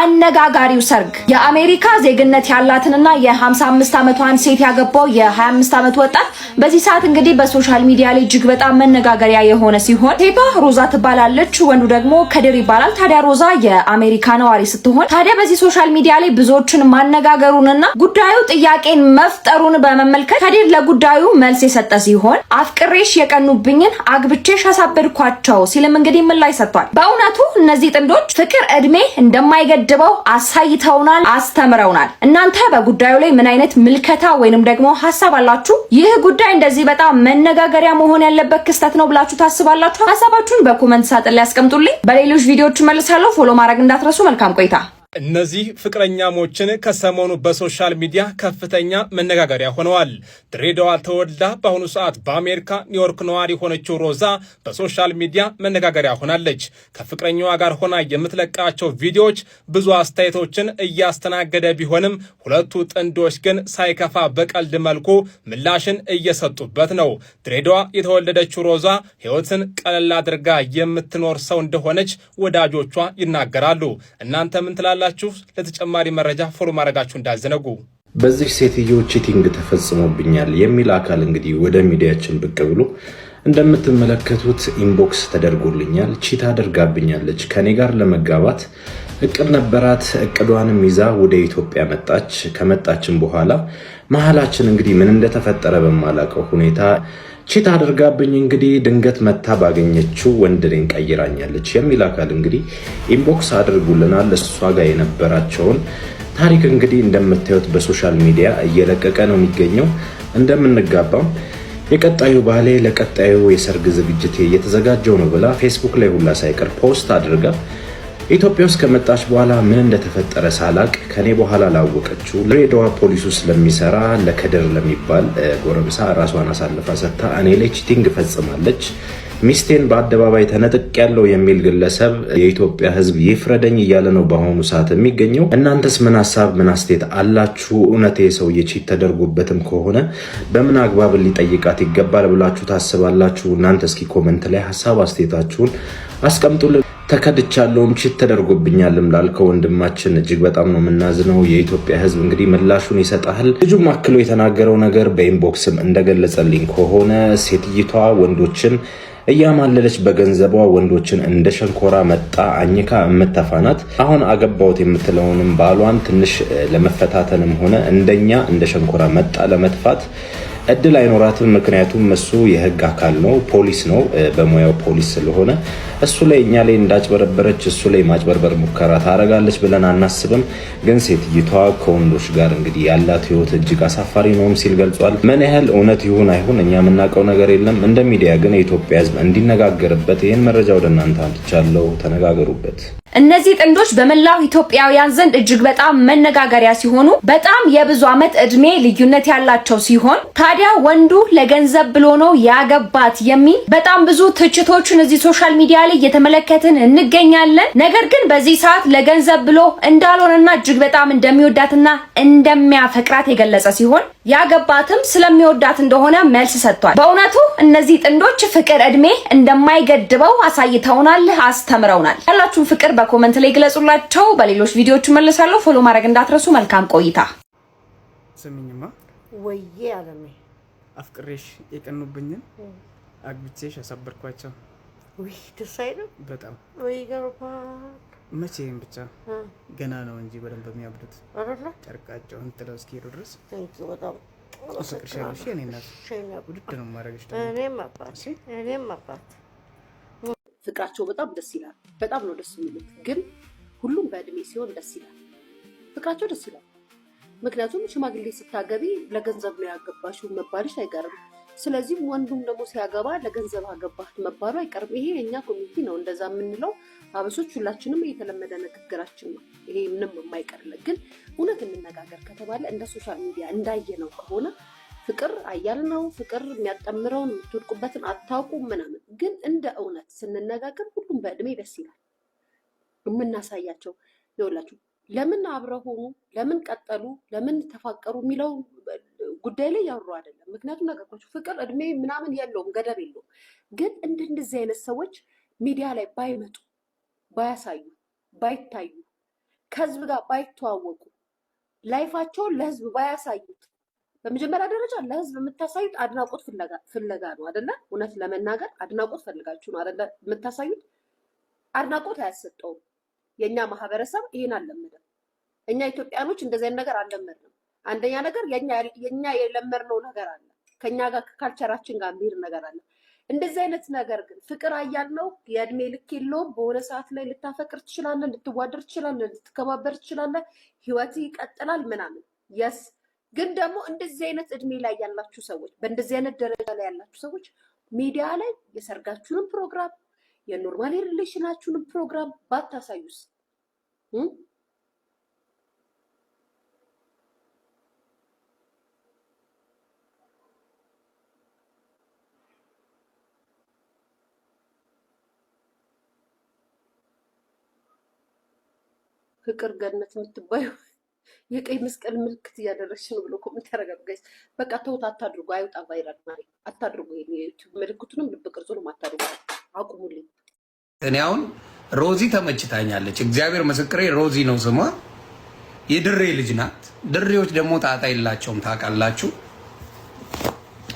አነጋጋሪው ሰርግ የአሜሪካ ዜግነት ያላትንና የ55 ዓመቷን ሴት ያገባው የ25 ዓመት ወጣት በዚህ ሰዓት እንግዲህ በሶሻል ሚዲያ ላይ እጅግ በጣም መነጋገሪያ የሆነ ሲሆን ሴቷ ሮዛ ትባላለች፣ ወንዱ ደግሞ ከድር ይባላል። ታዲያ ሮዛ የአሜሪካ ነዋሪ ስትሆን ታዲያ በዚህ ሶሻል ሚዲያ ላይ ብዙዎችን ማነጋገሩንና ጉዳዩ ጥያቄን መፍጠሩን በመመልከት ከድር ለጉዳዩ መልስ የሰጠ ሲሆን አፍቅሬሽ የቀኑብኝን አግብቼሽ አሳበድኳቸው ሲልም እንግዲህ ምላሽ ሰጥቷል። በእውነቱ እነዚህ ጥንዶች ፍቅር እድሜ እንደማይገድበው አሳይተውናል፣ አስተምረውናል። እናንተ በጉዳዩ ላይ ምን አይነት ምልከታ ወይንም ደግሞ ሐሳብ አላችሁ? ይህ ጉዳይ እንደዚህ በጣም መነጋገሪያ መሆን ያለበት ክስተት ነው ብላችሁ ታስባላችሁ? ሐሳባችሁን በኮሜንት ሳጥን ላይ አስቀምጡልኝ። በሌሎች ቪዲዮዎች መልሳለሁ። ፎሎ ማድረግ እንዳትረሱ። መልካም ቆይታ። እነዚህ ፍቅረኛሞችን ከሰሞኑ በሶሻል ሚዲያ ከፍተኛ መነጋገሪያ ሆነዋል። ድሬዳዋ ተወልዳ በአሁኑ ሰዓት በአሜሪካ ኒውዮርክ ነዋሪ ሆነችው ሮዛ በሶሻል ሚዲያ መነጋገሪያ ሆናለች። ከፍቅረኛዋ ጋር ሆና የምትለቃቸው ቪዲዮዎች ብዙ አስተያየቶችን እያስተናገደ ቢሆንም ሁለቱ ጥንዶች ግን ሳይከፋ በቀልድ መልኩ ምላሽን እየሰጡበት ነው። ድሬዳዋ የተወለደችው ሮዛ ሕይወትን ቀለል አድርጋ የምትኖር ሰው እንደሆነች ወዳጆቿ ይናገራሉ። እናንተ ምን ትላላችሁ? ለተጨማሪ መረጃ ፎሎ ማድረጋችሁ እንዳዘነጉ። በዚህ ሴትዮ ቺቲንግ ተፈጽሞብኛል የሚል አካል እንግዲህ ወደ ሚዲያችን ብቅ ብሎ እንደምትመለከቱት ኢንቦክስ ተደርጎልኛል። ቺት አድርጋብኛለች፣ ከኔ ጋር ለመጋባት እቅድ ነበራት። እቅዷንም ይዛ ወደ ኢትዮጵያ መጣች። ከመጣችን በኋላ መሀላችን እንግዲህ ምን እንደተፈጠረ በማላውቀው ሁኔታ ቺት አድርጋብኝ እንግዲህ ድንገት መታ ባገኘችው ወንድ ልጅ ቀይራኛለች የሚል አካል እንግዲህ ኢንቦክስ አድርጉልናል። እሷ ጋር የነበራቸውን ታሪክ እንግዲህ እንደምታዩት በሶሻል ሚዲያ እየለቀቀ ነው የሚገኘው። እንደምንጋባም የቀጣዩ ባሌ ለቀጣዩ የሰርግ ዝግጅት እየተዘጋጀው ነው ብላ ፌስቡክ ላይ ሁላ ሳይቀር ፖስት አድርጋ ኢትዮጵያ ውስጥ ከመጣች በኋላ ምን እንደተፈጠረ ሳላቅ ከኔ በኋላ ላወቀችው ድሬዳዋ ፖሊስ ውስጥ ለሚሰራ ለከድር ለሚባል ጎረምሳ ራሷን አሳልፋ ሰጥታ እኔ ላይ ቺቲንግ ፈጽማለች፣ ሚስቴን በአደባባይ ተነጥቅ ያለው የሚል ግለሰብ የኢትዮጵያ ሕዝብ ይፍረደኝ እያለ ነው በአሁኑ ሰዓት የሚገኘው። እናንተስ ምን ሀሳብ ምን አስተያየት አላችሁ? እውነት ሰው ቺት ተደርጎበትም ከሆነ በምን አግባብ ሊጠይቃት ይገባል ብላችሁ ታስባላችሁ? እናንተ እስኪ ኮመንት ላይ ሀሳብ አስተያየታችሁን አስቀምጡልን። ተከድቻለሁም ቺት ተደርጎብኛልም ላልከው ወንድማችን እጅግ በጣም ነው የምናዝነው። የኢትዮጵያ ሕዝብ እንግዲህ ምላሹን ይሰጣል። ልጁም አክሎ የተናገረው ነገር በኢንቦክስም እንደገለጸልኝ ከሆነ ሴትይቷ ወንዶችን እያማለለች በገንዘቧ ወንዶችን እንደ ሸንኮራ መጣ አኝካ የምትተፋናት። አሁን አገባውት የምትለውንም ባሏን ትንሽ ለመፈታተንም ሆነ እንደኛ እንደ ሸንኮራ መጣ ለመጥፋት እድል አይኖራትም። ምክንያቱም እሱ የህግ አካል ነው፣ ፖሊስ ነው፣ በሙያው ፖሊስ ስለሆነ እሱ ላይ እኛ ላይ እንዳጭበረበረች እሱ ላይ ማጭበርበር ሙከራ ታደርጋለች ብለን አናስብም። ግን ሴትይቷ ከወንዶች ጋር እንግዲህ ያላት ህይወት እጅግ አሳፋሪ ነውም ሲል ገልጿል። ምን ያህል እውነት ይሁን አይሁን እኛ የምናውቀው ነገር የለም። እንደ ሚዲያ ግን የኢትዮጵያ ህዝብ እንዲነጋገርበት ይህን መረጃ ወደ እናንተ አምጥቻለሁ። ተነጋገሩበት። እነዚህ ጥንዶች በመላው ኢትዮጵያውያን ዘንድ እጅግ በጣም መነጋገሪያ ሲሆኑ በጣም የብዙ ዓመት እድሜ ልዩነት ያላቸው ሲሆን ታዲያ ወንዱ ለገንዘብ ብሎ ነው ያገባት የሚል በጣም ብዙ ትችቶችን እዚህ ሶሻል ሚዲያ ላይ እየተመለከትን እንገኛለን። ነገር ግን በዚህ ሰዓት ለገንዘብ ብሎ እንዳልሆነና እጅግ በጣም እንደሚወዳትና እንደሚያፈቅራት የገለጸ ሲሆን ያገባትም ስለሚወዳት እንደሆነ መልስ ሰጥቷል። በእውነቱ እነዚህ ጥንዶች ፍቅር እድሜ እንደማይገድበው አሳይተውናል፣ አስተምረውናል። ያላችሁን ፍቅር በኮሜንት ላይ ግለጹላቸው። በሌሎች ቪዲዮዎች መልሳለሁ። ፎሎ ማድረግ እንዳትረሱ። መልካም ቆይታ። ስሚኝማ ወይዬ አለሜ አፍቅሬሽ የቀኑብኝን አግብቼሽ አሳበርኳቸው። ወይ ደስ አይልም? በጣም ወይ ገርባ መቼም ብቻ ገና ነው እንጂ በደንብ የሚያብዱት አይደለ? ጨርቃቸውን ጥለው እስኪሄዱ ድረስ ታንኪዩ በጣም አሰቅርሻለሁ። እኔ እናት ውድድ ነው የማደርግሽ። እኔም አባት ፍቅራቸው በጣም ደስ ይላል። በጣም ነው ደስ የሚሉት። ግን ሁሉም በእድሜ ሲሆን ደስ ይላል። ፍቅራቸው ደስ ይላል። ምክንያቱም ሽማግሌ ስታገቢ ለገንዘብ ነው ያገባሽው መባልሽ አይቀርም። ስለዚህ ወንዱም ደግሞ ሲያገባ ለገንዘብ አገባህ መባሉ አይቀርም። ይሄ የኛ ኮሚኒቲ ነው እንደዛ የምንለው። አበሶች ሁላችንም የተለመደ ንግግራችን ነው። ይሄ ምንም የማይቀርለት። ግን እውነት እንነጋገር ከተባለ እንደ ሶሻል ሚዲያ እንዳየነው ከሆነ ፍቅር አያል ነው። ፍቅር የሚያጠምረውን የምትወድቁበትን አታውቁም ምናምን። ግን እንደ እውነት ስንነጋገር ሁሉም በእድሜ ደስ ይላል። የምናሳያቸው ይኸውላችሁ ለምን አብረው ሆኑ፣ ለምን ቀጠሉ፣ ለምን ተፋቀሩ የሚለው ጉዳይ ላይ ያወሩ አይደለም። ምክንያቱም ነገርኳችሁ ፍቅር እድሜ ምናምን የለውም፣ ገደብ የለውም። ግን እንደዚህ አይነት ሰዎች ሚዲያ ላይ ባይመጡ፣ ባያሳዩ፣ ባይታዩ ከህዝብ ጋር ባይተዋወቁ ላይፋቸውን ለህዝብ ባያሳዩት በመጀመሪያ ደረጃ ለህዝብ የምታሳዩት አድናቆት ፍለጋ ነው አይደለ? እውነት ለመናገር አድናቆት ፈልጋችሁ ነው አይደለ የምታሳዩት? አድናቆት አያሰጠውም። የኛ ማህበረሰብ ይሄን አልለመደም። እኛ ኢትዮጵያኖች እንደዚህ አይነት ነገር አልለመድንም። አንደኛ ነገር የኛ የለመድነው ነገር አለ፣ ከኛ ጋር ከካልቸራችን ጋር የሚሄድ ነገር አለ። እንደዚህ አይነት ነገር ግን ፍቅር አያልነው የእድሜ ልክ የለውም። በሆነ ሰዓት ላይ ልታፈቅር ትችላለህ፣ ልትዋደር ትችላለህ፣ ልትከባበር ትችላለህ፣ ህይወት ይቀጥላል ምናምን የስ ግን ደግሞ እንደዚህ አይነት እድሜ ላይ ያላችሁ ሰዎች በእንደዚህ አይነት ደረጃ ላይ ያላችሁ ሰዎች ሚዲያ ላይ የሰርጋችሁንም ፕሮግራም የኖርማል ሪሌሽናችሁንም ፕሮግራም ባታሳዩስ? ፍቅር ገነት የምትባዩ የቀይ መስቀል ምልክት እያደረግሽ ነው ብሎ ኮሜንት ያደርጋሉ። ጋይስ በቃ ተውት፣ አታድርጉ፣ አይውጣ ቫይራል ማለት አታድርጉ። የዩቲዩብ ምልክቱንም ልብ ቅርጹንም አታድርጉ፣ አቁሙልኝ። እኔ አሁን ሮዚ ተመችታኛለች። እግዚአብሔር ምስክሬ፣ ሮዚ ነው ስሟ። የድሬ ልጅ ናት። ድሬዎች ደግሞ ጣጣ የላቸውም ታውቃላችሁ።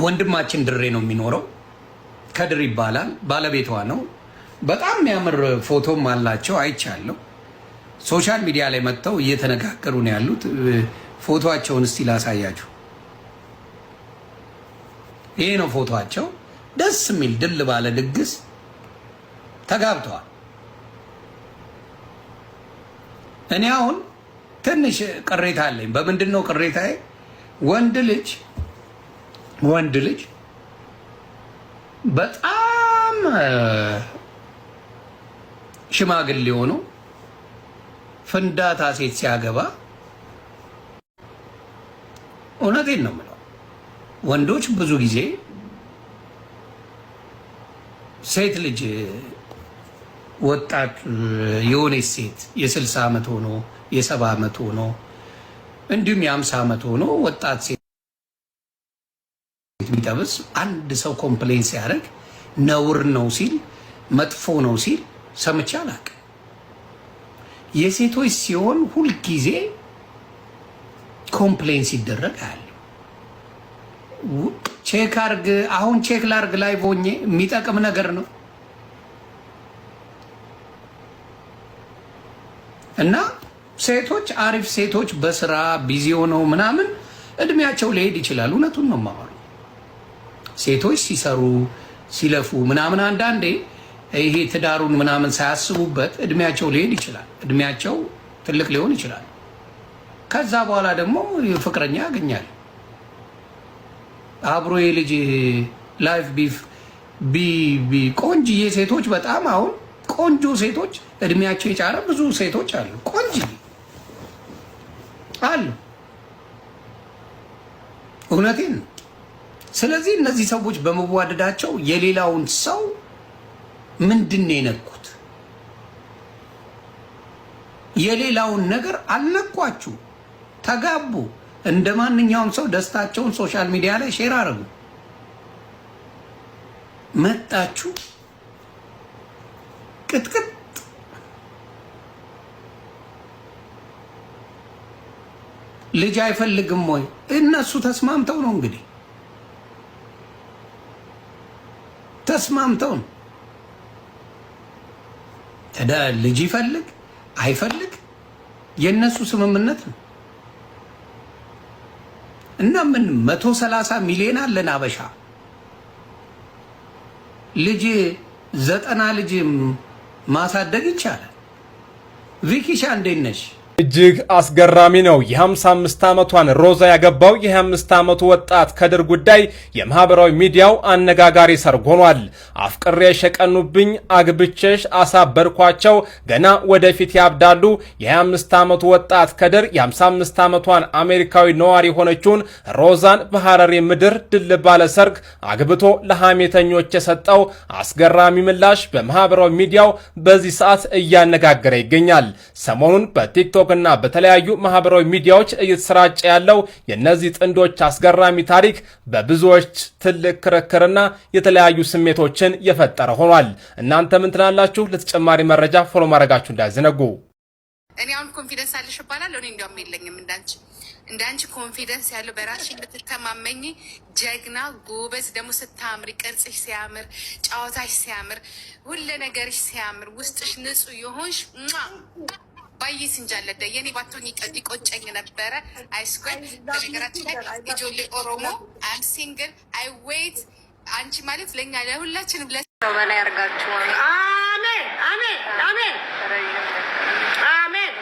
ወንድማችን ድሬ ነው የሚኖረው፣ ከድር ይባላል። ባለቤቷ ነው። በጣም የሚያምር ፎቶም አላቸው፣ አይቻለሁ። ሶሻል ሚዲያ ላይ መጥተው እየተነጋገሩ ነው ያሉት። ፎቶአቸውን እስቲ ላሳያችሁ። ይሄ ነው ፎቶአቸው። ደስ የሚል ድል ባለ ድግስ ተጋብተዋል። እኔ አሁን ትንሽ ቅሬታ አለኝ። በምንድን ነው ቅሬታዬ? ወንድ ልጅ በጣም ሽማግሌ ሆኖ ፍንዳታ ሴት ሲያገባ እውነቴን ነው የምለው፣ ወንዶች ብዙ ጊዜ ሴት ልጅ ወጣት የሆነች ሴት የ60 ዓመት ሆኖ የ70 ዓመት ሆኖ እንዲሁም የ50 ዓመት ሆኖ ወጣት ሴት ቢጠብስ አንድ ሰው ኮምፕሌን ሲያደርግ ነውር ነው ሲል መጥፎ ነው ሲል ሰምቼ አላውቅም። የሴቶች ሲሆን ሁልጊዜ ኮምፕሌን ሲደረግ አለ። ቼክ አርግ፣ አሁን ቼክ ላርግ ላይ ሆኜ የሚጠቅም ነገር ነው እና ሴቶች አሪፍ ሴቶች በስራ ቢዚ ሆነው ምናምን እድሜያቸው ሊሄድ ይችላል። እውነቱን ነው የማወራው። ሴቶች ሲሰሩ ሲለፉ ምናምን አንዳንዴ ይሄ ትዳሩን ምናምን ሳያስቡበት እድሜያቸው ሊሄድ ይችላል። እድሜያቸው ትልቅ ሊሆን ይችላል። ከዛ በኋላ ደግሞ ፍቅረኛ ያገኛል። አብሮ የልጅ ላይፍ ቆንጅዬ ሴቶች በጣም አሁን ቆንጆ ሴቶች እድሜያቸው የጫረ ብዙ ሴቶች አሉ፣ ቆንጅዬ አሉ። እውነቴን ነው። ስለዚህ እነዚህ ሰዎች በመዋደዳቸው የሌላውን ሰው ምንድን ነው የነኩት? የሌላውን ነገር አልነኳችሁ። ተጋቡ። እንደ ማንኛውም ሰው ደስታቸውን ሶሻል ሚዲያ ላይ ሼር አድርጉ። መጣችሁ ቅጥቅጥ ልጅ አይፈልግም ወይ? እነሱ ተስማምተው ነው እንግዲህ ተስማምተው ነው። ልጅ ይፈልግ አይፈልግ የነሱ ስምምነት ነው። እና ምን 130 ሚሊዮን አለን አበሻ ልጅ 90 ልጅ ማሳደግ ይቻላል። ቪኪሻ እንዴት ነሽ? እጅግ አስገራሚ ነው። የ55 ዓመቷን ሮዛ ያገባው የ25 ዓመቱ ወጣት ከድር ጉዳይ የማህበራዊ ሚዲያው አነጋጋሪ ሰርግ ሆኗል። አፍቅሬሽ የቀኑብኝ አግብቼሽ አሳበድኳቸው ገና ወደፊት ያብዳሉ። የ25 ዓመቱ ወጣት ከድር የ55 ዓመቷን አሜሪካዊ ነዋሪ የሆነችውን ሮዛን በሐረሪ ምድር ድል ባለ ሰርግ አግብቶ ለሐሜተኞች የሰጠው አስገራሚ ምላሽ በማህበራዊ ሚዲያው በዚህ ሰዓት እያነጋገረ ይገኛል። ሰሞኑን በቲክቶክ እና በተለያዩ ማህበራዊ ሚዲያዎች እየተሰራጨ ያለው የነዚህ ጥንዶች አስገራሚ ታሪክ በብዙዎች ትልቅ ክርክርና የተለያዩ ስሜቶችን የፈጠረ ሆኗል። እናንተ ምን ትላላችሁ? ለተጨማሪ መረጃ ፎሎ ማድረጋችሁ እንዳይዘነጉ። እኔ አሁን ኮንፊደንስ አለሽ እባላለሁ። እኔ እንዲያውም የለኝም እንዳንቺ ኮንፊደንስ ያለው በራስሽ የምትተማመኝ ጀግና ጎበዝ፣ ደግሞ ስታምሪ፣ ቅርጽሽ ሲያምር፣ ጨዋታሽ ሲያምር፣ ሁሉ ነገርሽ ሲያምር፣ ውስጥሽ ንጹህ የሆንሽ ባዬ ስንጃለደ የኔ ባትሆኝ ይቆጨኝ ነበረ። አይስኮል በነገራችን ላይ ኢጆሌ ኦሮሞ አም ሲንግል አይ ዌይት አንቺ ማለት ለእኛ ለሁላችንም በላይ ያርጋችሁ። አሜን አሜን አሜን አሜን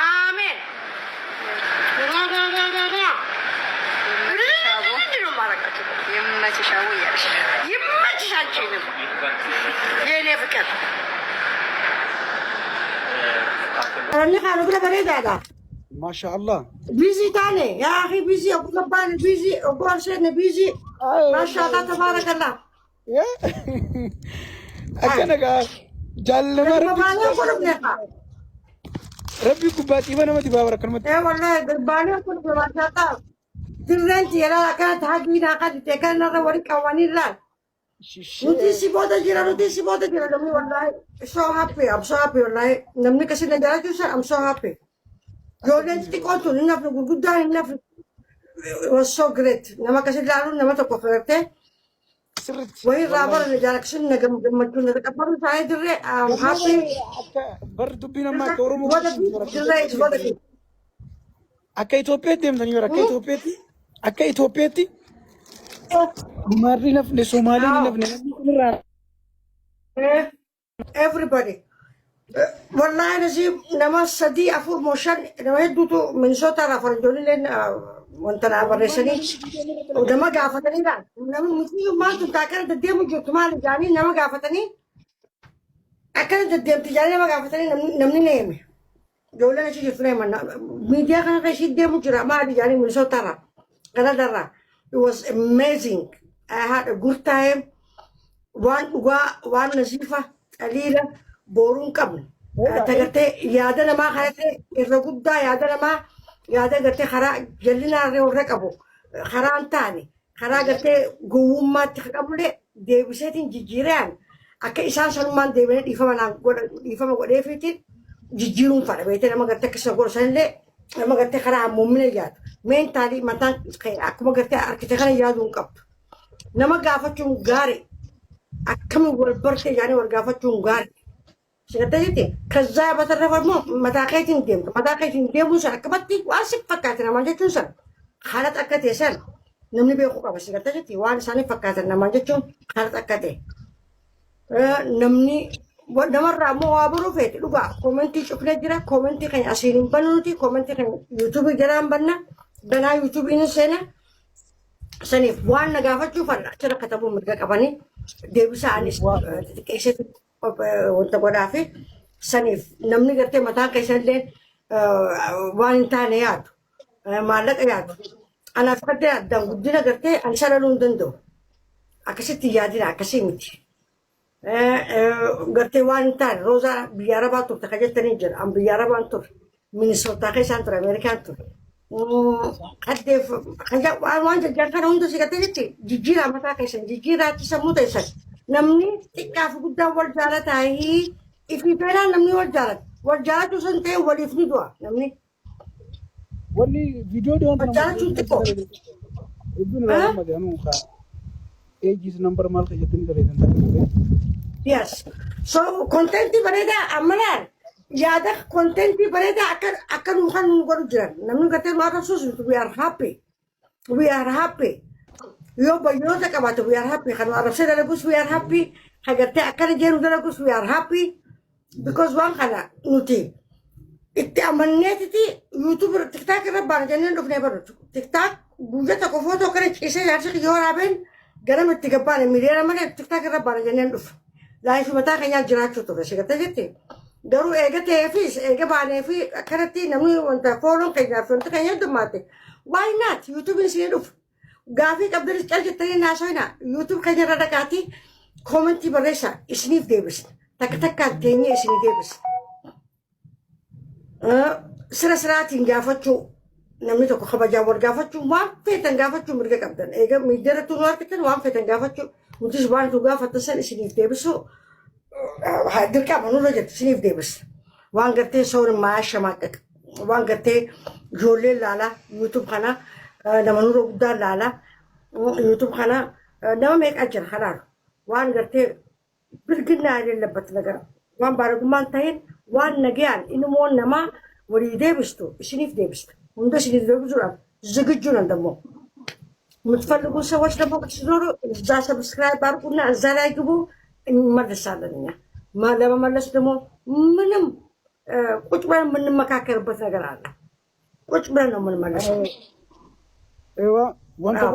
አሜን። ይመችሽ አቡ እያልሽ ይመችሽ አንቺንም የእኔ ፍቅር ما شاء الله بيزي تاني يا اخي بيزي ابو زباني بيزي ابو حسين بيزي ما شاء الله تبارك الله أكنك جل ربي كباتي وانا ما تبغى ورا كلمة ايه والله قرباني كل ما شاء الله ترنت يلا كانت حقي ناقد تكن نرى وري قوانين لا نتي سيبودا جرا لمي والله so happy I'm so happy والله نمني كسي نجارة جوسا I'm so happy يولين تيكوتو نفر غودا نفر was so great نما كسي لارو نما تكوفرته وهي رابر نجارة كسي نجم مجنون نتكبر ساي دري I'm happy برضو بينا ما كورو وده أكا إثيوبيتي من يورا أكا إثيوبيتي ماري نفني سومالي نفني everybody والله نجيب نما صدي أفور موشان نما يدوتو من صوت رافرجوني لين وانت نعبرسني ودما قافتني لا نما مثلي ما تتاكل تديم جوتمال جاني نما قافتني أكل تديم تجاني نما قافتني نمني نيمي جولا نشي جفني من ميديا كان كشيء ديم جرا ما أدري جاني من صوت ترى كذا درا it was amazing I had a good time وان نزيفة قليلة بورون قبل تقرتي يادنا ما خلتي الرقود يادنا ما يادنا قرتي خرا جلنا ركبو خرا انتاني خرا قرتي قوم ما تقبله ديبسيتين جيجيران أكيد إنسان سلمان ديبنا يفهم قد فيتين جيجيرون فارا بيتنا ما قرتي كسر سنلة ما قرتي خرا مؤمنة ياد مين تاري متان أكو ما قرتي أركتكنا يادون قب نما قافتون غاري أكمل والبرتة يعني والقافتون غاري شكتاجتي كذا بترفع مو متاقيتين ديم وش أكبتي واسف فكاتنا ما جتون سن خالد أكتي سن نمني بيخوك بس شكتاجتي وان ساني فكاتنا ما جتون خالد أكتي نمني ونمر مو أبورو فيت لوكا كومنتي شوفنا جرا كومنتي كان أسيرين بنوتي كومنتي كان يوتيوب جرام بنا يوتيوب إنسانا سني وان نجافة شوفنا ترى كتبوا مرجع كباني ديبسا أنيس كيسة وانت قرافي سنيف نمني قرتي متى كيسة لين وان تانيات مالك يات أنا فكرت دام قدنا قرتي أنا سر لندن دو أكسي تيادي أكسي متي قرتي وان تان روزا بيارا باتور تكجت تنيجر أم بيارا بانتور مينيسوتا كيسانتر أمريكانتور خدي خجا وان جاكا روندو سيكاتيتي جيجيرا متى كيسان جيجيرا تسمو تيسان نمني تكاف قدا والجارة تاهي إفني بينا نمني والجارة تسنتي والإفني دوا نمني ولي فيديو دي والجارة تنتكو ابن رحمة دي أنو خا ايجيز نمبر مالك جتني دليل yes so contenti بريدا أمران يادا contenti بريدا أكن مخان نقول جرا نمني كتير ما رسوس we are happy يو بيوتا كباتو we are happy خلنا رسالة لقوس we are happy حاجات أكل جيرو دلقوس we are happy because وان خلا نوتي إتأمنيت تي يوتيوب تيك تاك ربنا جنين لفني برضو تيك تاك بوجت كفوتو كانت إيش يعرف يجوا رابين قرم التجبان مليار ما تيك تاك ربنا جنين لف لا يشوف متى كان يجرا شو تبغى شيء كتير دارو إيجا تيفيس إيجا بعدين في كرتي نمي وانت فورم كيجا فهمت كان يدوم ماتي why not يوتيوب نسينا لف قافي قبل الكلام تري ناس هنا يوتيوب كان يرى كاتي كومنتي بريسا إسنيف ديبس تك كاتيني إسنيف ديبس سراتين قافتشو نمني تكو خبجا ورقافتشو ما فيتن قافتشو مرقا قبدن إيجا ميدرة تنوار كتن وام فيتن قافتشو متشبان تو قافت تسن إسنيف ديبسو هادر كابانو رجت إسنيف ديبس waan gartee soor maasha maqaq waan gartee ijoollee laala YouTube kana nama nurra guddaa laala YouTube kana nama meeqa jira halaal waan gartee bilginaa የሌለበት ነገር waan baaragummaan ta'een waan nagayaan ilmoon namaa walii deebistu isiniif deebistu hunda isiniif deebisuudhaaf ዝግጁ ነን ደግሞ የምትፈልጉ ሰዎች ደግሞ ሲኖሩ እዛ ሰብስክራይብ አድርጉና እዛ ላይ ግቡ እንመልሳለን እኛ ለመመለስ ደግሞ ምንም ቁጭ ብለን የምንመካከርበት ነገር አለ ቁጭ ብለን ነው የምንመለሰው Ewa, wanta